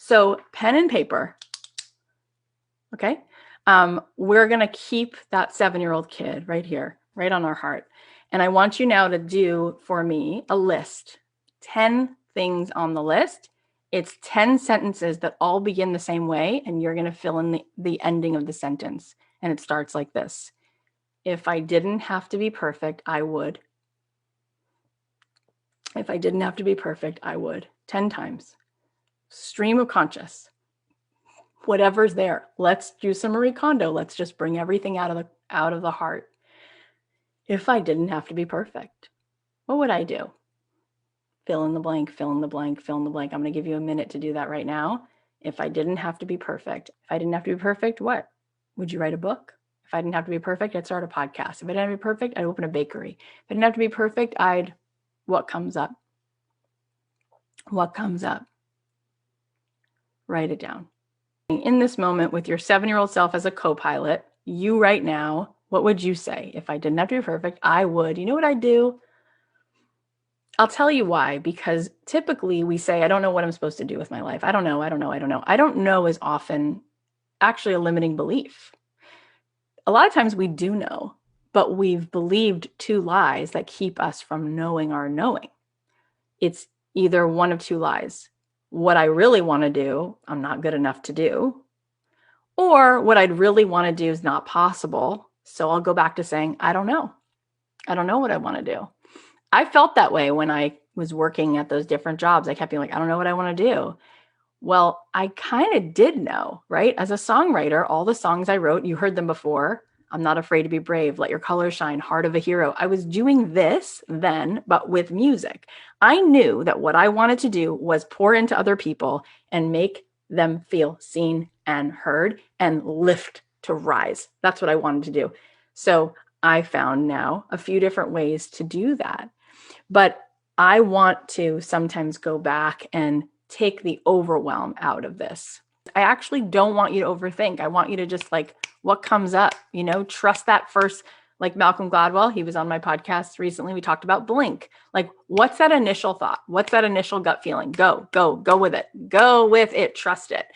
So pen and paper. Okay. We're going to keep that 7-year-old kid right here, right on our heart. And I want you now to do for me a list, 10 things on the list. It's 10 sentences that all begin the same way. And you're going to fill in the ending of the sentence. And it starts like this. If I didn't have to be perfect, I would. If I didn't have to be perfect, I would. 10 times. Stream of conscious. Whatever's there. Let's do some Marie Kondo. Let's just bring everything out of the heart. If I didn't have to be perfect, what would I do? Fill in the blank, fill in the blank, fill in the blank. I'm going to give you a minute to do that right now. If I didn't have to be perfect, what? Would you write a book? If I didn't have to be perfect, I'd start a podcast. If I didn't have to be perfect, I'd open a bakery. If I didn't have to be perfect, what comes up? What comes up? Write it down. In this moment with your 7-year-old self as a co-pilot, you right now, what would you say? If I didn't have to be perfect, I would. You know what I'd do? I'll tell you why, because typically we say, I don't know what I'm supposed to do with my life. I don't know. I don't know is often actually a limiting belief. A lot of times we do know, but we've believed 2 lies that keep us from knowing our knowing. It's either one of 2 lies. What I really want to do, I'm not good enough to do. Or what I'd really want to do is not possible. So I'll go back to saying, I don't know. I don't know what I want to do. I felt that way when I was working at those different jobs. I kept being like, I don't know what I want to do. Well, I kind of did know, right? As a songwriter, all the songs I wrote, you heard them before. I'm not afraid to be brave. Let your colors shine. Heart of a hero. I was doing this then, but with music. I knew that what I wanted to do was pour into other people and make them feel seen and heard and lift to rise. That's what I wanted to do. So I found now a few different ways to do that. But I want to sometimes go back and take the overwhelm out of this. I actually don't want you to overthink. I want you to just what comes up, trust that first, like Malcolm Gladwell, he was on my podcast recently. We talked about blink. What's that initial thought? What's that initial gut feeling? Go with it. Go with it. Trust it.